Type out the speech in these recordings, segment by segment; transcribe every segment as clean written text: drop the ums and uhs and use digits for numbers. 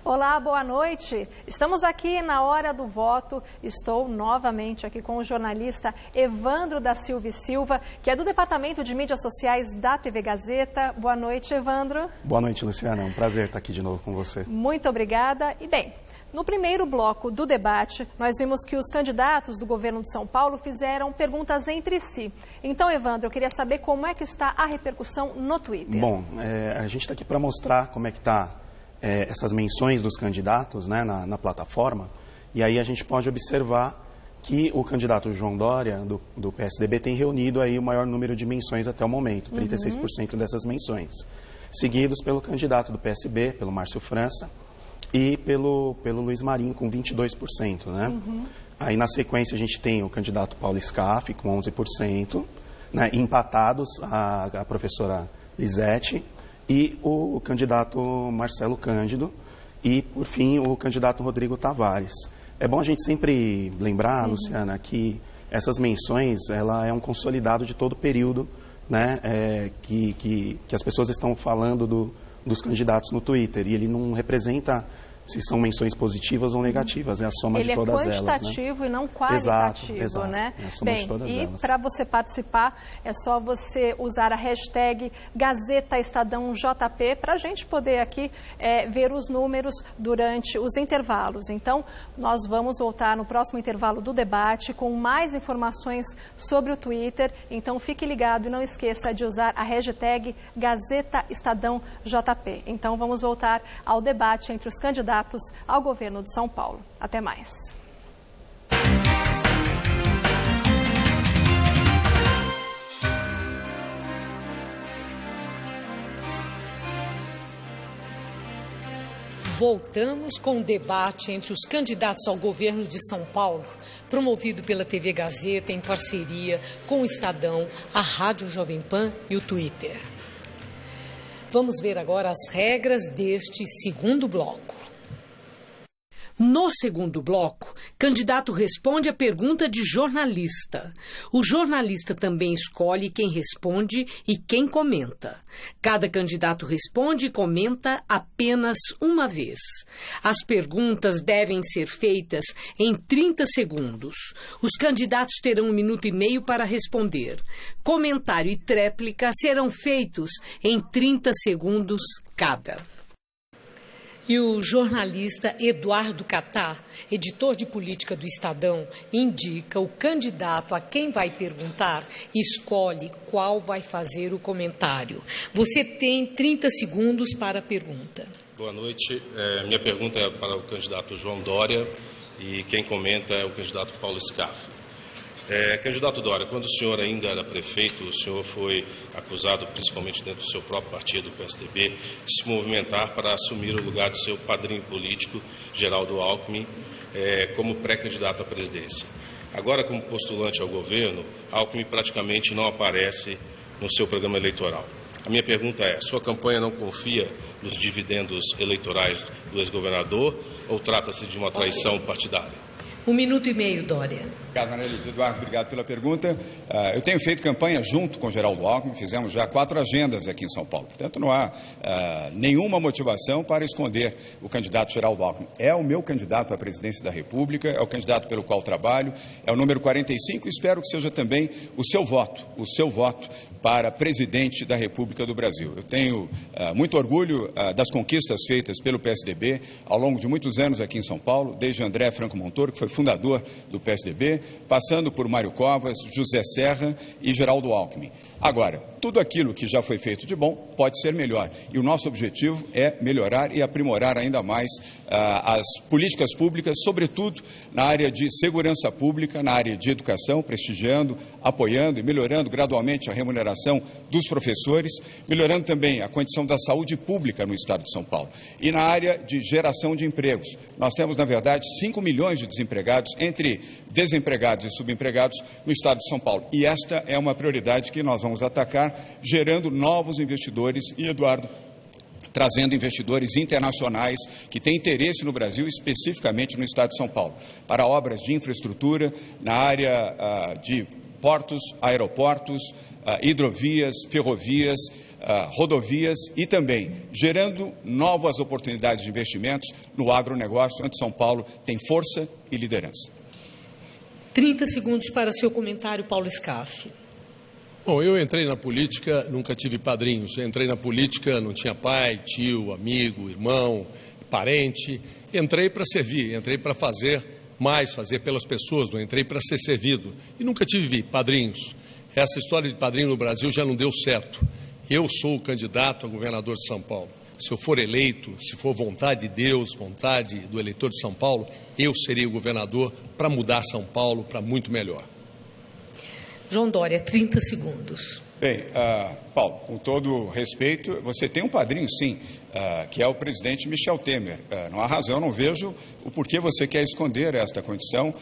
Olá, boa noite. Estamos aqui na hora do voto. Estou novamente aqui com o jornalista Evandro da Silva e Silva, que é do Departamento de Mídias Sociais da TV Gazeta. Boa noite, Evandro. Boa noite, Luciana. É um prazer estar aqui de novo com você. Muito obrigada. E bem, no primeiro bloco do debate, nós vimos que os candidatos do governo de São Paulo fizeram perguntas entre si. Então, Evandro, eu queria saber como é que está a repercussão no Twitter. Bom, a gente está aqui para mostrar como é que está essas menções dos candidatos, né, na plataforma. E aí a gente pode observar que o candidato João Dória, do PSDB, tem reunido aí o maior número de menções até o momento, 36% dessas menções. Seguidos pelo candidato do PSB, pelo Márcio França, e pelo Luiz Marinho, com 22%. Né? Aí, na sequência, a gente tem o candidato Paulo Scaff, com 11%, né? Empatados a professora Lisete e o candidato Marcelo Cândido e, por fim, o candidato Rodrigo Tavares. É bom a gente sempre lembrar, Luciana, que essas menções, ela é um consolidado de todo o período, né? Que as pessoas estão falando dos candidatos no Twitter, e ele não representa se são menções positivas ou negativas, é a soma de todas elas. Ele é quantitativo e não qualitativo, exato, né? É a soma de todas elas. E para você participar, é só você usar a hashtag Gazeta Estadão JP para a gente poder aqui ver os números durante os intervalos. Então, nós vamos voltar no próximo intervalo do debate com mais informações sobre o Twitter. Então, fique ligado e não esqueça de usar a hashtag Gazeta Estadão JP. Então, vamos voltar ao debate entre os candidatos ao governo de São Paulo. Até mais. Voltamos com o debate entre os candidatos ao governo de São Paulo, promovido pela TV Gazeta em parceria com o Estadão, a Rádio Jovem Pan e o Twitter. Vamos ver agora as regras deste segundo bloco. No segundo bloco, candidato responde a pergunta de jornalista. O jornalista também escolhe quem responde e quem comenta. Cada candidato responde e comenta apenas uma vez. As perguntas devem ser feitas em 30 segundos. Os candidatos terão 1 minuto e meio para responder. Comentário e tréplica serão feitos em 30 segundos cada. E o jornalista Eduardo Catar, editor de política do Estadão, indica o candidato a quem vai perguntar e escolhe qual vai fazer o comentário. Você tem 30 segundos para a pergunta. Boa noite. Minha pergunta é para o candidato João Dória e quem comenta é o candidato Paulo Scaff. Candidato Dória, quando o senhor ainda era prefeito, o senhor foi acusado, principalmente dentro do seu próprio partido, o PSDB, de se movimentar para assumir o lugar de seu padrinho político, Geraldo Alckmin, como pré-candidato à presidência. Agora, como postulante ao governo, Alckmin praticamente não aparece no seu programa eleitoral. A minha pergunta é, sua campanha não confia nos dividendos eleitorais do ex-governador ou trata-se de uma traição partidária? 1 minuto e meio, Dória. Obrigado, Maria Luiz Eduardo, obrigado pela pergunta. Eu tenho feito campanha junto com Geraldo Alckmin, fizemos já 4 agendas aqui em São Paulo. Portanto, não há nenhuma motivação para esconder o candidato Geraldo Alckmin. É o meu candidato à presidência da República, é o candidato pelo qual trabalho, é o número 45 e espero que seja também o seu voto para presidente da República do Brasil. Eu tenho muito orgulho das conquistas feitas pelo PSDB ao longo de muitos anos aqui em São Paulo, desde André Franco Montoro, que foi fundador do PSDB, passando por Mário Covas, José Serra e Geraldo Alckmin. Agora, tudo aquilo que já foi feito de bom pode ser melhor. E o nosso objetivo é melhorar e aprimorar ainda mais as políticas públicas, sobretudo na área de segurança pública, na área de educação, prestigiando, apoiando e melhorando gradualmente a remuneração dos professores, melhorando também a condição da saúde pública no Estado de São Paulo. E na área de geração de empregos. Nós temos, na verdade, 5 milhões de desempregados, entre desempregados e subempregados, no Estado de São Paulo. E esta é uma prioridade que nós vamos atacar, gerando novos investidores e, Eduardo, trazendo investidores internacionais que têm interesse no Brasil, especificamente no Estado de São Paulo, para obras de infraestrutura, na área de portos, aeroportos, hidrovias, ferrovias, rodovias e também gerando novas oportunidades de investimentos no agronegócio, onde São Paulo tem força e liderança. 30 segundos para seu comentário, Paulo Scaff. Bom, eu entrei na política, nunca tive padrinhos. Eu entrei na política, não tinha pai, tio, amigo, irmão, parente. Entrei para servir, entrei para fazer mais, fazer pelas pessoas, não entrei para ser servido. E nunca tive padrinhos. Essa história de padrinho no Brasil já não deu certo. Eu sou o candidato a governador de São Paulo. Se eu for eleito, se for vontade de Deus, vontade do eleitor de São Paulo, eu serei o governador para mudar São Paulo para muito melhor. João Dória, 30 segundos. Bem, Paulo, com todo respeito, você tem um padrinho, sim, que é o presidente Michel Temer. Não há razão, não vejo o porquê você quer esconder esta condição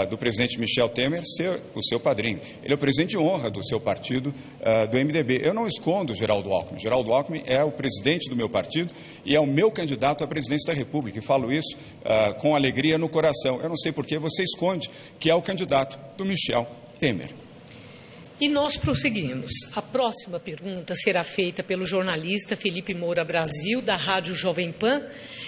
do presidente Michel Temer ser o seu padrinho. Ele é o presidente de honra do seu partido, do MDB. Eu não escondo Geraldo Alckmin. Geraldo Alckmin é o presidente do meu partido e é o meu candidato à presidência da República. E falo isso com alegria no coração. Eu não sei porquê você esconde que é o candidato do Michel Temer. E nós prosseguimos. A próxima pergunta será feita pelo jornalista Felipe Moura Brasil, da Rádio Jovem Pan.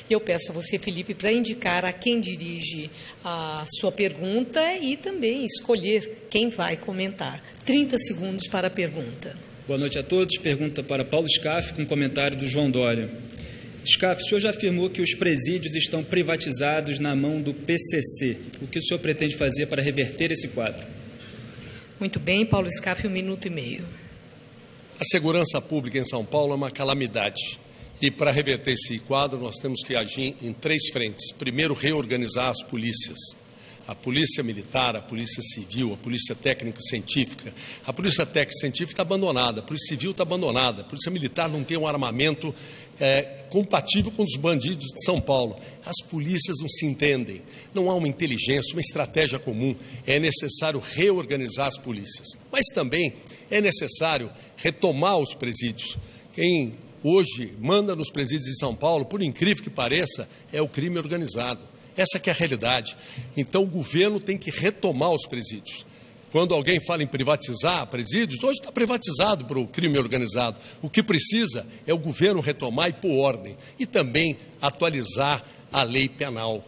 Eu peço a você, Felipe, para indicar a quem dirige a sua pergunta e também escolher quem vai comentar. 30 segundos para a pergunta. Boa noite a todos. Pergunta para Paulo Scaff, com comentário do João Dória. Scaff, o senhor já afirmou que os presídios estão privatizados na mão do PCC. O que o senhor pretende fazer para reverter esse quadro? Muito bem, Paulo Scaff, 1 minuto e meio. A segurança pública em São Paulo é uma calamidade. E para reverter esse quadro, nós temos que agir em 3 frentes. Primeiro, reorganizar as polícias. A polícia militar, a polícia civil, a polícia técnico-científica. A polícia técnico-científica está abandonada, a polícia civil está abandonada, a polícia militar não tem um armamento compatível com os bandidos de São Paulo. As polícias não se entendem, não há uma inteligência, uma estratégia comum. É necessário reorganizar as polícias. Mas também é necessário retomar os presídios. Quem hoje manda nos presídios de São Paulo, por incrível que pareça, é o crime organizado. Essa que é a realidade. Então o governo tem que retomar os presídios. Quando alguém fala em privatizar presídios, hoje está privatizado para o crime organizado. O que precisa é o governo retomar e pôr ordem. E também atualizar a lei penal.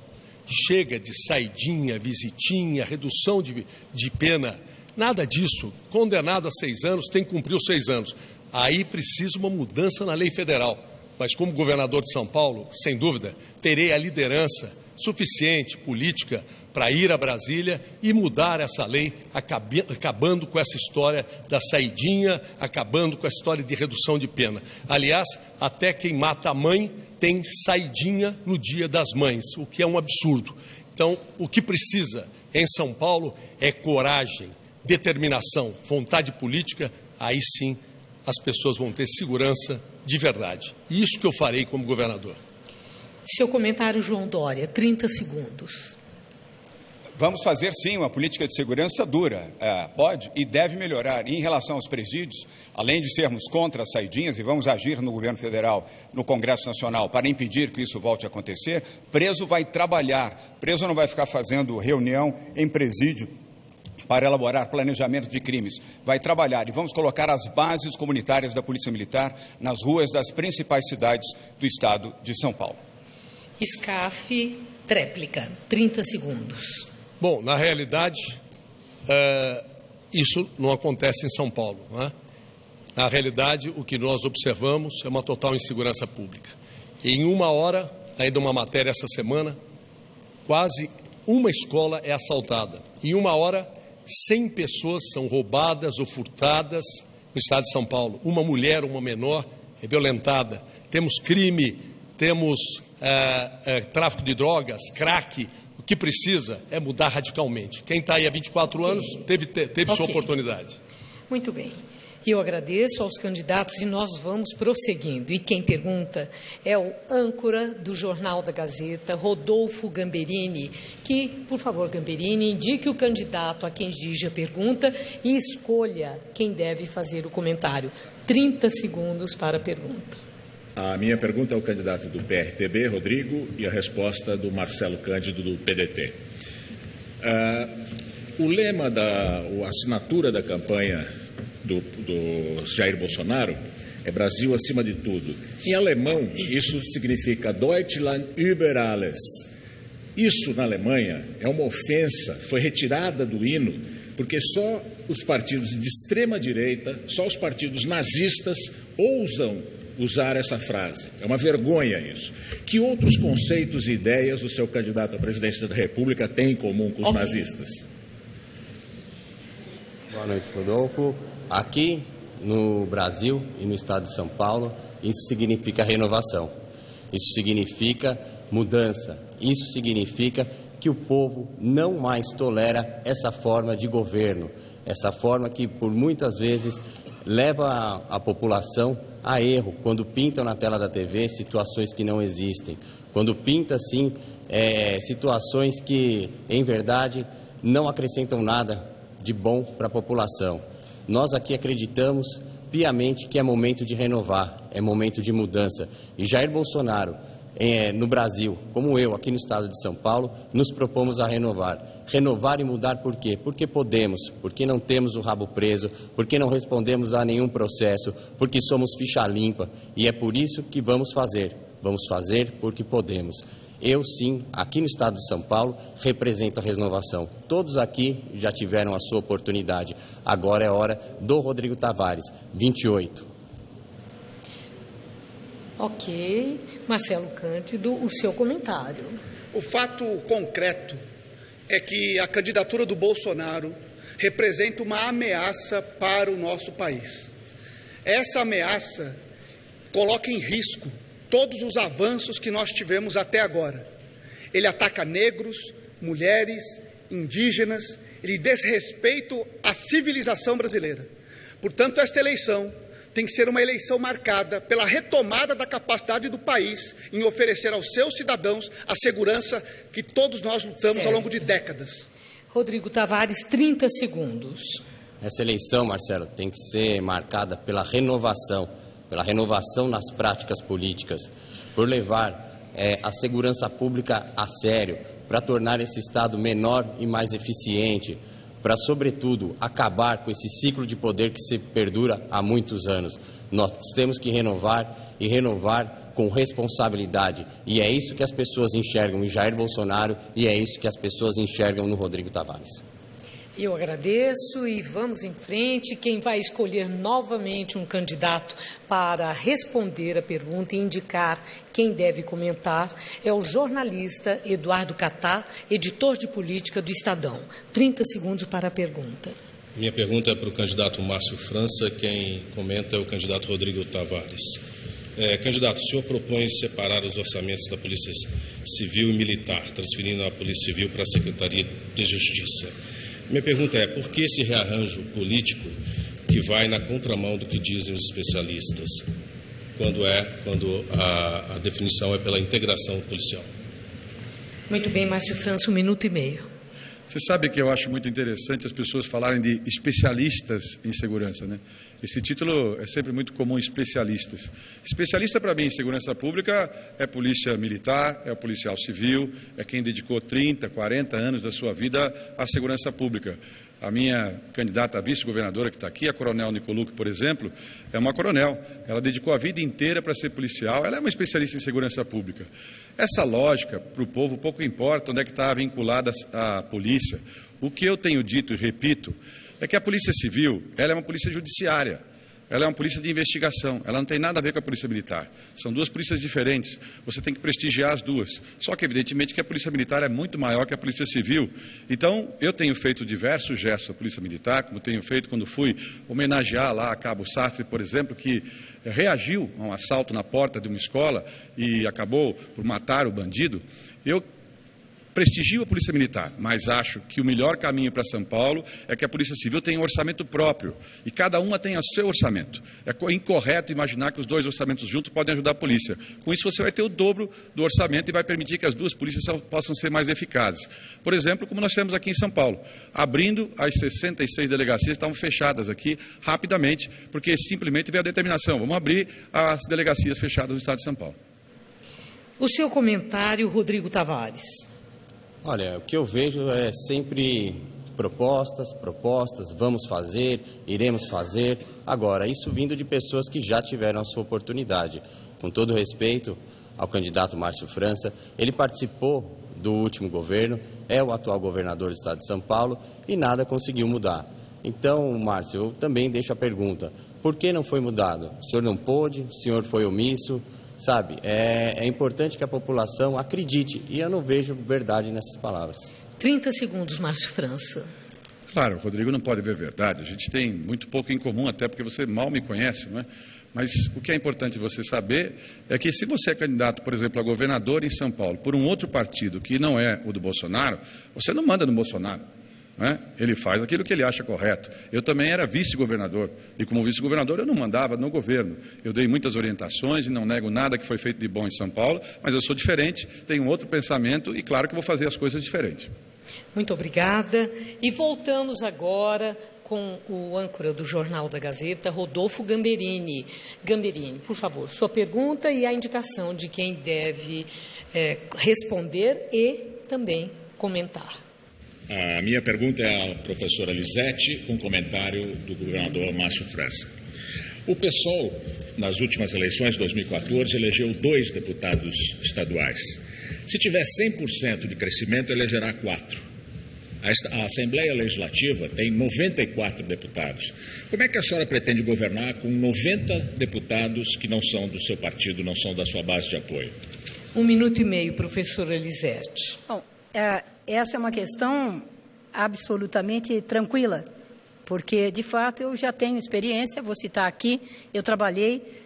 Chega de saidinha, visitinha, redução de pena. Nada disso. Condenado a 6 anos, tem que cumprir os 6 anos. Aí precisa uma mudança na lei federal. Mas como governador de São Paulo, sem dúvida, terei a liderança suficiente, política, para ir a Brasília e mudar essa lei, acabando com essa história da saidinha, acabando com a história de redução de pena. Aliás, até quem mata a mãe tem saidinha no Dia das Mães, o que é um absurdo. Então, o que precisa em São Paulo é coragem, determinação, vontade política, aí sim as pessoas vão ter segurança de verdade. E isso que eu farei como governador. Seu comentário, João Dória, 30 segundos. Vamos fazer, sim, uma política de segurança dura. Pode e deve melhorar. E em relação aos presídios, além de sermos contra as saidinhas, e vamos agir no governo federal, no Congresso Nacional, para impedir que isso volte a acontecer, preso vai trabalhar. Preso não vai ficar fazendo reunião em presídio para elaborar planejamento de crimes. Vai trabalhar e vamos colocar as bases comunitárias da Polícia Militar nas ruas das principais cidades do estado de São Paulo. Scaff, tréplica, 30 segundos. Bom, na realidade, isso não acontece em São Paulo, não é? Na realidade, o que nós observamos é uma total insegurança pública. Em 1 hora, ainda uma matéria essa semana, quase uma escola é assaltada. Em 1 hora, 100 pessoas são roubadas ou furtadas no estado de São Paulo. Uma mulher, uma menor é violentada. Temos crime, temos tráfico de drogas, crack. O que precisa é mudar radicalmente. Quem está aí há 24 anos teve sua oportunidade. Muito bem. Eu agradeço aos candidatos e nós vamos prosseguindo. E quem pergunta é o âncora do Jornal da Gazeta, Rodolfo Gamberini, que, por favor, Gamberini, indique o candidato a quem dirige a pergunta e escolha quem deve fazer o comentário. 30 segundos para a pergunta. A minha pergunta é ao candidato do PRTB, Rodrigo, e a resposta do Marcelo Cândido, do PDT. o lema a assinatura da campanha do Jair Bolsonaro é Brasil acima de tudo. Em alemão, isso significa Deutschland über alles. Isso, na Alemanha, é uma ofensa, foi retirada do hino, porque só os partidos de extrema-direita, só os partidos nazistas ousam usar essa frase. É uma vergonha isso. Que outros conceitos e ideias o seu candidato à presidência da República tem em comum com os nazistas? Boa noite, Rodolfo. Aqui no Brasil e no estado de São Paulo, isso significa renovação. Isso significa mudança. Isso significa que o povo não mais tolera essa forma de governo, essa forma que por muitas vezes leva a população a erro, quando pintam na tela da TV situações que não existem, quando pinta sim situações que em verdade não acrescentam nada de bom para a população. Nós aqui acreditamos piamente que é momento de renovar, é momento de mudança. E Jair Bolsonaro, no Brasil, como eu, aqui no estado de São Paulo, nos propomos a renovar. Renovar e mudar por quê? Porque podemos, porque não temos o rabo preso, porque não respondemos a nenhum processo, porque somos ficha limpa. E é por isso que vamos fazer. Vamos fazer porque podemos. Eu, sim, aqui no estado de São Paulo, represento a renovação. Todos aqui já tiveram a sua oportunidade. Agora é hora do Rodrigo Tavares, 28. Ok. Marcelo Cândido, o seu comentário. O fato concreto é que a candidatura do Bolsonaro representa uma ameaça para o nosso país. Essa ameaça coloca em risco todos os avanços que nós tivemos até agora. Ele ataca negros, mulheres, indígenas, ele desrespeita a civilização brasileira. Portanto, esta eleição tem que ser uma eleição marcada pela retomada da capacidade do país em oferecer aos seus cidadãos a segurança que todos nós lutamos ao longo de décadas. Rodrigo Tavares, 30 segundos. Essa eleição, Marcelo, tem que ser marcada pela renovação nas práticas políticas, por levar a segurança pública a sério, para tornar esse Estado menor e mais eficiente, para, sobretudo, acabar com esse ciclo de poder que se perdura há muitos anos. Nós temos que renovar e renovar com responsabilidade. E é isso que as pessoas enxergam em Jair Bolsonaro e é isso que as pessoas enxergam no Rodrigo Tavares. Eu agradeço e vamos em frente. Quem vai escolher novamente um candidato para responder a pergunta e indicar quem deve comentar é o jornalista Eduardo Catá, editor de política do Estadão. 30 segundos para a pergunta. Minha pergunta é para o candidato Márcio França, quem comenta é o candidato Rodrigo Tavares. Candidato, o senhor propõe separar os orçamentos da Polícia Civil e Militar, transferindo a Polícia Civil para a Secretaria de Justiça. Minha pergunta é, por que esse rearranjo político que vai na contramão do que dizem os especialistas, quando a definição é pela integração policial? Muito bem, Márcio França, 1 minuto e meio. Você sabe que eu acho muito interessante as pessoas falarem de especialistas em segurança, né? Esse título é sempre muito comum, especialistas. Especialista, para mim, em segurança pública é polícia militar, é o policial civil, é quem dedicou 30, 40 anos da sua vida à segurança pública. A minha candidata a vice-governadora que está aqui, a coronel Nicolucci, por exemplo, é uma coronel. Ela dedicou a vida inteira para ser policial, ela é uma especialista em segurança pública. Essa lógica, para o povo, pouco importa onde é que está vinculada a polícia. O que eu tenho dito e repito é que a Polícia Civil, ela é uma polícia judiciária, ela é uma polícia de investigação, ela não tem nada a ver com a Polícia Militar. São duas polícias diferentes, você tem que prestigiar as duas. Só que, evidentemente, que a Polícia Militar é muito maior que a Polícia Civil. Então, eu tenho feito diversos gestos à Polícia Militar, como tenho feito quando fui homenagear lá a Cabo Safre, por exemplo, que reagiu a um assalto na porta de uma escola e acabou por matar o bandido. Eu prestigio a Polícia Militar, mas acho que o melhor caminho para São Paulo é que a Polícia Civil tenha um orçamento próprio e cada uma tenha seu orçamento. É incorreto imaginar que os dois orçamentos juntos podem ajudar a polícia. Com isso você vai ter o dobro do orçamento e vai permitir que as duas polícias possam ser mais eficazes. Por exemplo, como nós temos aqui em São Paulo, abrindo as 66 delegacias que estavam fechadas aqui rapidamente, porque simplesmente veio a determinação, vamos abrir as delegacias fechadas no estado de São Paulo. O seu comentário, Rodrigo Tavares. Olha, o que eu vejo é sempre propostas, vamos fazer, iremos fazer. Agora, isso vindo de pessoas que já tiveram a sua oportunidade. Com todo respeito ao candidato Márcio França, ele participou do último governo, é o atual governador do estado de São Paulo e nada conseguiu mudar. Então, Márcio, eu também deixo a pergunta, por que não foi mudado? O senhor não pôde, o senhor foi omisso, sabe? É importante que a população acredite e eu não vejo verdade nessas palavras. 30 segundos, Márcio França. Claro, Rodrigo, não pode ver verdade. A gente tem muito pouco em comum, até porque você mal me conhece, não é? Mas o que é importante você saber é que se você é candidato, por exemplo, a governador em São Paulo, por um outro partido que não é o do Bolsonaro, você não manda no Bolsonaro. Né? Ele faz aquilo que ele acha correto. Eu também era vice-governador e como vice-governador eu não mandava no governo. Eu dei muitas orientações e não nego nada que foi feito de bom em São Paulo, mas eu sou diferente, tenho um outro pensamento e claro que vou fazer as coisas diferentes. Muito obrigada. E voltamos agora com o âncora do Jornal da Gazeta, Rodolfo Gamberini. Gamberini, por favor, sua pergunta e a indicação de quem deve responder e também comentar. A minha pergunta é à professora Lisete, com comentário do governador Márcio França. O PSOL, nas últimas eleições de 2014, elegeu 2 deputados estaduais. Se tiver 100% de crescimento, elegerá 4. A Assembleia Legislativa tem 94 deputados. Como é que a senhora pretende governar com 90 deputados que não são do seu partido, não são da sua base de apoio? 1 minuto e meio, professora Lisete. Bom, essa é uma questão absolutamente tranquila, porque, de fato, eu já tenho experiência, vou citar aqui, eu trabalhei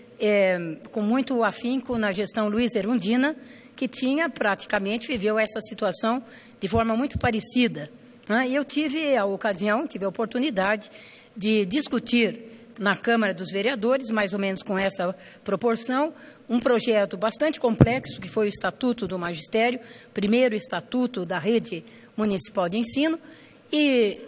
com muito afinco na gestão Luiz Erundina, que viveu essa situação de forma muito parecida. E eu tive a oportunidade de discutir na Câmara dos Vereadores, mais ou menos com essa proporção, um projeto bastante complexo, que foi o Estatuto do Magistério, primeiro Estatuto da Rede Municipal de Ensino, e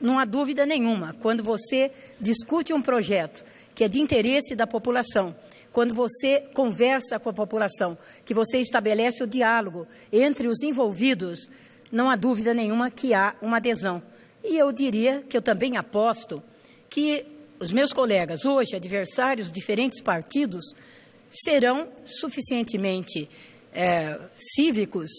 não há dúvida nenhuma, quando você discute um projeto que é de interesse da população, quando você conversa com a população, que você estabelece o diálogo entre os envolvidos, não há dúvida nenhuma que há uma adesão. E eu diria que eu também aposto que os meus colegas, hoje adversários de diferentes partidos, serão suficientemente cívicos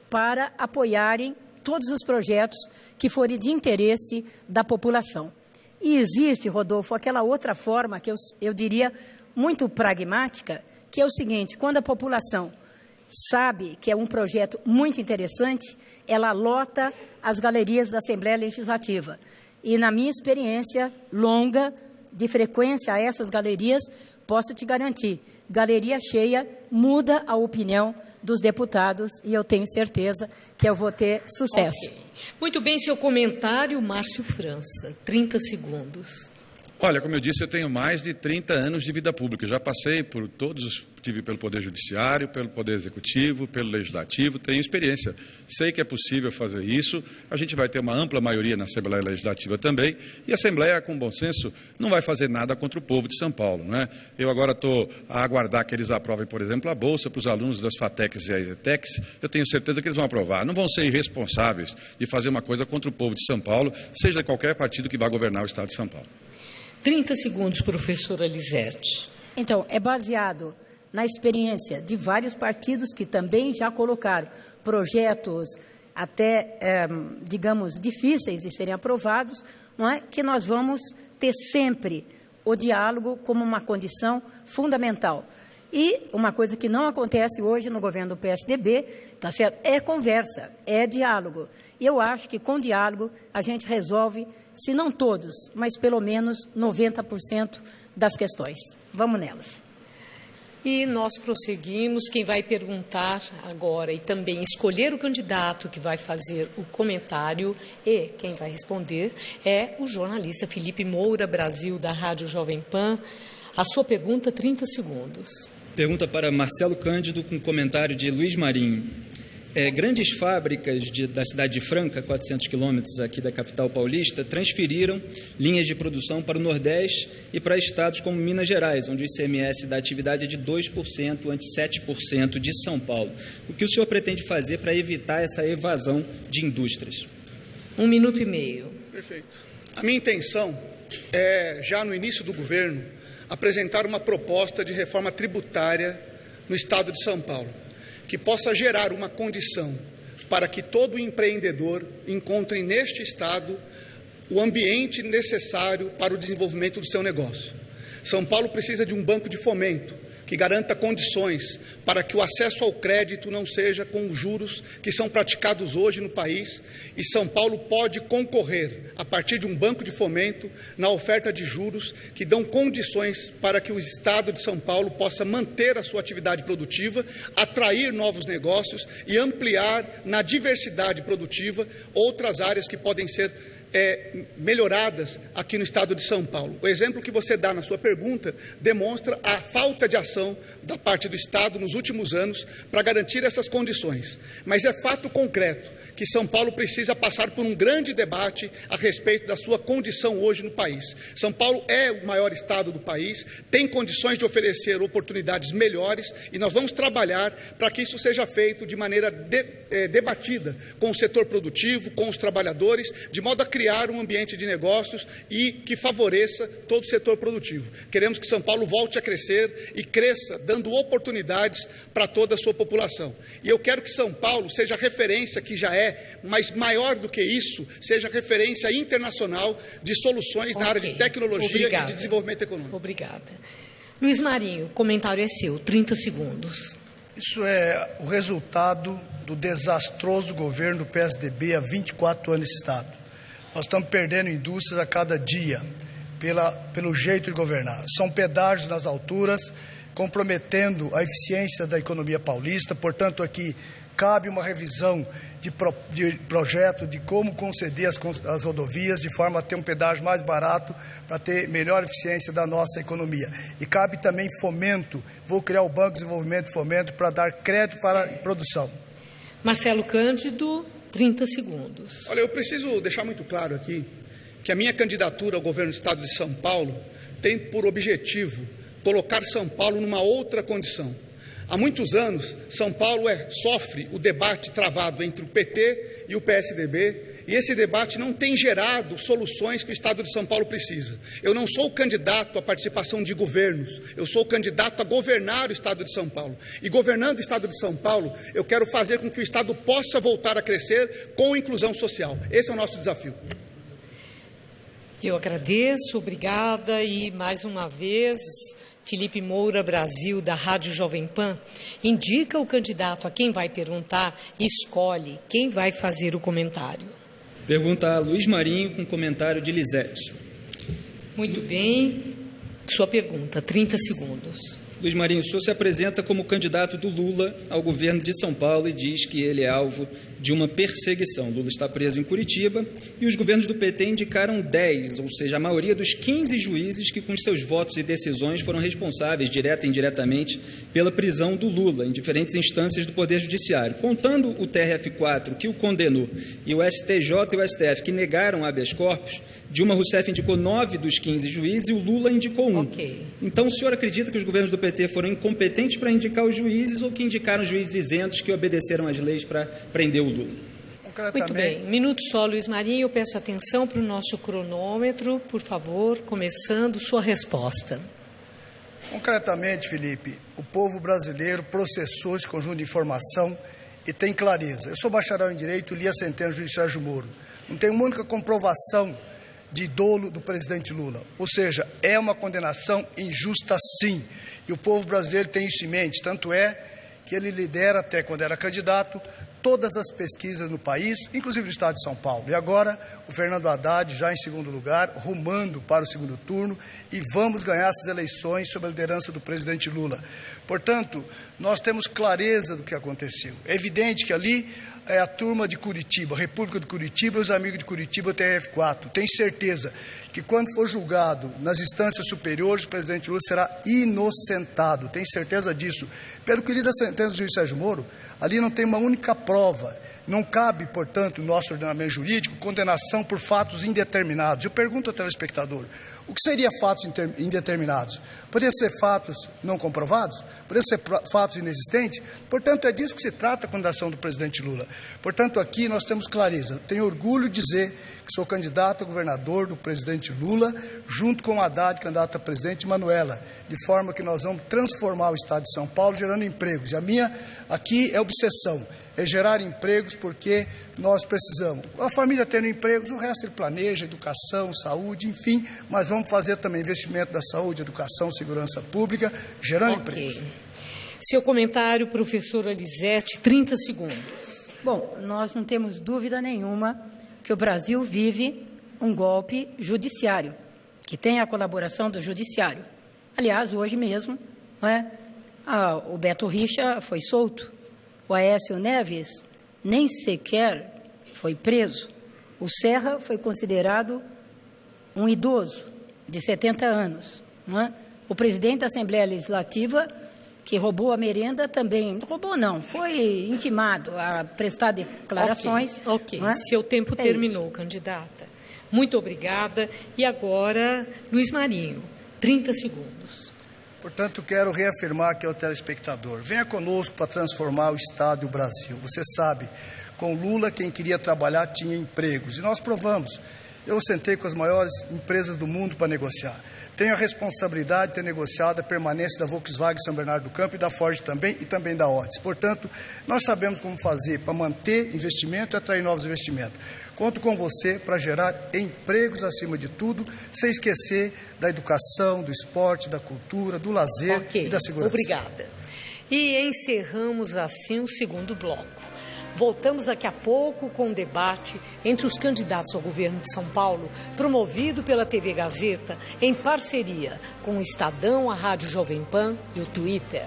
para apoiarem todos os projetos que forem de interesse da população. E existe, Rodolfo, aquela outra forma que eu diria muito pragmática, que é o seguinte: quando a população sabe que é um projeto muito interessante, ela lota as galerias da Assembleia Legislativa. E, na minha experiência longa de frequência a essas galerias, posso te garantir, galeria cheia muda a opinião dos deputados e eu tenho certeza que eu vou ter sucesso. Okay. Muito bem, seu comentário, Márcio França, 30 segundos. Olha, como eu disse, eu tenho mais de 30 anos de vida pública. Já passei por tive pelo Poder Judiciário, pelo Poder Executivo, pelo Legislativo, tenho experiência. Sei que é possível fazer isso. A gente vai ter uma ampla maioria na Assembleia Legislativa também. E a Assembleia, com bom senso, não vai fazer nada contra o povo de São Paulo, não é? Eu agora estou a aguardar que eles aprovem, por exemplo, a Bolsa para os alunos das FATECs e ETECs. Eu tenho certeza que eles vão aprovar. Não vão ser irresponsáveis de fazer uma coisa contra o povo de São Paulo, seja qualquer partido que vá governar o Estado de São Paulo. 30 segundos, professora Lisete. Então, é baseado na experiência de vários partidos que também já colocaram projetos até, digamos, difíceis de serem aprovados, não é? Que nós vamos ter sempre o diálogo como uma condição fundamental. E uma coisa que não acontece hoje no governo do PSDB, tá certo? É conversa, é diálogo. E eu acho que com diálogo a gente resolve, se não todos, mas pelo menos 90% das questões. Vamos nelas. E nós prosseguimos. Quem vai perguntar agora e também escolher o candidato que vai fazer o comentário e quem vai responder é o jornalista Felipe Moura Brasil, da Rádio Jovem Pan. A sua pergunta, 30 segundos. Pergunta para Marcelo Cândido, com comentário de Luiz Marinho. Grandes fábricas da cidade de Franca, 400 quilômetros aqui da capital paulista, transferiram linhas de produção para o Nordeste e para estados como Minas Gerais, onde o ICMS da atividade é de 2%, ante 7% de São Paulo. O que o senhor pretende fazer para evitar essa evasão de indústrias? 1 minuto e meio. Perfeito. A minha intenção é, já no início do governo, apresentar uma proposta de reforma tributária no Estado de São Paulo, que possa gerar uma condição para que todo empreendedor encontre neste Estado o ambiente necessário para o desenvolvimento do seu negócio. São Paulo precisa de um banco de fomento que garanta condições para que o acesso ao crédito não seja com os juros que são praticados hoje no país, e São Paulo pode concorrer, a partir de um banco de fomento, na oferta de juros que dão condições para que o Estado de São Paulo possa manter a sua atividade produtiva, atrair novos negócios e ampliar na diversidade produtiva outras áreas que podem ser melhoradas aqui no Estado de São Paulo. O exemplo que você dá na sua pergunta demonstra a falta de ação da parte do Estado nos últimos anos para garantir essas condições. Mas é fato concreto que São Paulo precisa passar por um grande debate a respeito da sua condição hoje no país. São Paulo é o maior estado do país, tem condições de oferecer oportunidades melhores, e nós vamos trabalhar para que isso seja feito de maneira debatida com o setor produtivo, com os trabalhadores, de modo a criar um ambiente de negócios e que favoreça todo o setor produtivo. Queremos que São Paulo volte a crescer e cresça, dando oportunidades para toda a sua população. E eu quero que São Paulo seja referência, que já é, mas maior do que isso, seja referência internacional de soluções na área de tecnologia e de desenvolvimento econômico. Obrigada. Luiz Marinho, o comentário é seu, 30 segundos. Isso é o resultado do desastroso governo do PSDB há 24 anos nesse Estado. Nós estamos perdendo indústrias a cada dia pelo jeito de governar. São pedágios nas alturas, comprometendo a eficiência da economia paulista. Portanto, aqui cabe uma revisão de projeto de como conceder as rodovias de forma a ter um pedágio mais barato para ter melhor eficiência da nossa economia. E cabe também fomento. Vou criar o Banco de Desenvolvimento e Fomento para dar crédito para a produção. Marcelo Cândido, 30 segundos. Olha, eu preciso deixar muito claro aqui que a minha candidatura ao governo do Estado de São Paulo tem por objetivo colocar São Paulo numa outra condição. Há muitos anos, São Paulo sofre o debate travado entre o PT e o PSDB, e esse debate não tem gerado soluções que o Estado de São Paulo precisa. Eu não sou candidato à participação de governos, eu sou candidato a governar o Estado de São Paulo. E governando o Estado de São Paulo, eu quero fazer com que o Estado possa voltar a crescer com inclusão social. Esse é o nosso desafio. Eu agradeço, obrigada, e mais uma vez, Felipe Moura Brasil, da Rádio Jovem Pan, indica o candidato a quem vai perguntar e escolhe quem vai fazer o comentário. Pergunta a Luiz Marinho com comentário de Lisete. Muito bem. Sua pergunta, 30 segundos. Luiz Marinho, o senhor se apresenta como candidato do Lula ao governo de São Paulo e diz que ele é alvo de uma perseguição. Lula está preso em Curitiba e os governos do PT indicaram 10, ou seja, a maioria dos 15 juízes que, com seus votos e decisões, foram responsáveis, direta e indiretamente, pela prisão do Lula em diferentes instâncias do Poder Judiciário. Contando o TRF4, que o condenou, e o STJ e o STF, que negaram habeas corpus, Dilma Rousseff indicou 9 dos 15 juízes e o Lula indicou 1. Okay. Então, o senhor acredita que os governos do PT foram incompetentes para indicar os juízes ou que indicaram juízes isentos que obedeceram às leis para prender o Lula? Muito bem. Minuto só, Luiz Marinho. Eu peço atenção para o nosso cronômetro, por favor, começando sua resposta. Concretamente, Felipe, o povo brasileiro processou esse conjunto de informação e tem clareza. Eu sou bacharel em Direito e li a sentença do juiz Sérgio Moro. Não tem uma única comprovação de dolo do presidente Lula. Ou seja, é uma condenação injusta sim. E o povo brasileiro tem isso em mente. Tanto é que ele lidera, até quando era candidato, todas as pesquisas no país, inclusive no estado de São Paulo. E agora, o Fernando Haddad, já em segundo lugar, rumando para o segundo turno, e vamos ganhar essas eleições sob a liderança do presidente Lula. Portanto, nós temos clareza do que aconteceu. É evidente que ali é a turma de Curitiba, a República de Curitiba e os amigos de Curitiba, o TRF4. Tenho certeza que quando for julgado nas instâncias superiores, o presidente Lula será inocentado. Tenho certeza disso. Pelo que li da sentença do juiz Sérgio Moro, ali não tem uma única prova. Não cabe, portanto, no nosso ordenamento jurídico, condenação por fatos indeterminados. Eu pergunto ao telespectador, o que seria fatos indeterminados? Poderia ser fatos não comprovados? Poderia ser fatos inexistentes? Portanto, é disso que se trata a condenação do presidente Lula. Portanto, aqui nós temos clareza. Tenho orgulho de dizer que sou candidato a governador do presidente Lula, junto com o Haddad, candidato a presidente, e Manuela, de forma que nós vamos transformar o Estado de São Paulo, gerando empregos. E a minha aqui é obsessão, é gerar empregos, porque nós precisamos. A família tendo empregos, o resto ele planeja, educação, saúde, enfim, mas vamos fazer também investimento da saúde, educação, segurança pública, gerando empregos. Seu comentário, professora Elisete, 30 segundos. Bom, nós não temos dúvida nenhuma que o Brasil vive um golpe judiciário, que tem a colaboração do judiciário. Aliás, hoje mesmo, não é? O Beto Richa foi solto, o Aécio Neves nem sequer foi preso, o Serra foi considerado um idoso de 70 anos, não é? O presidente da Assembleia Legislativa, que roubou a merenda, também, roubou não, foi intimado a prestar declarações. Ok, não é? Seu tempo terminou, candidata. Muito obrigada. E agora, Luiz Marinho, 30 segundos. Portanto, quero reafirmar aqui ao telespectador, venha conosco para transformar o Estado e o Brasil. Você sabe, com Lula, quem queria trabalhar tinha empregos, e nós provamos. Eu sentei com as maiores empresas do mundo para negociar. Tenho a responsabilidade de ter negociado a permanência da Volkswagen São Bernardo do Campo e da Ford também, e também da Otis. Portanto, nós sabemos como fazer para manter investimento e atrair novos investimentos. Conto com você para gerar empregos acima de tudo, sem esquecer da educação, do esporte, da cultura, do lazer e da segurança. Obrigada. E encerramos assim o segundo bloco. Voltamos daqui a pouco com um debate entre os candidatos ao governo de São Paulo, promovido pela TV Gazeta, em parceria com o Estadão, a Rádio Jovem Pan e o Twitter.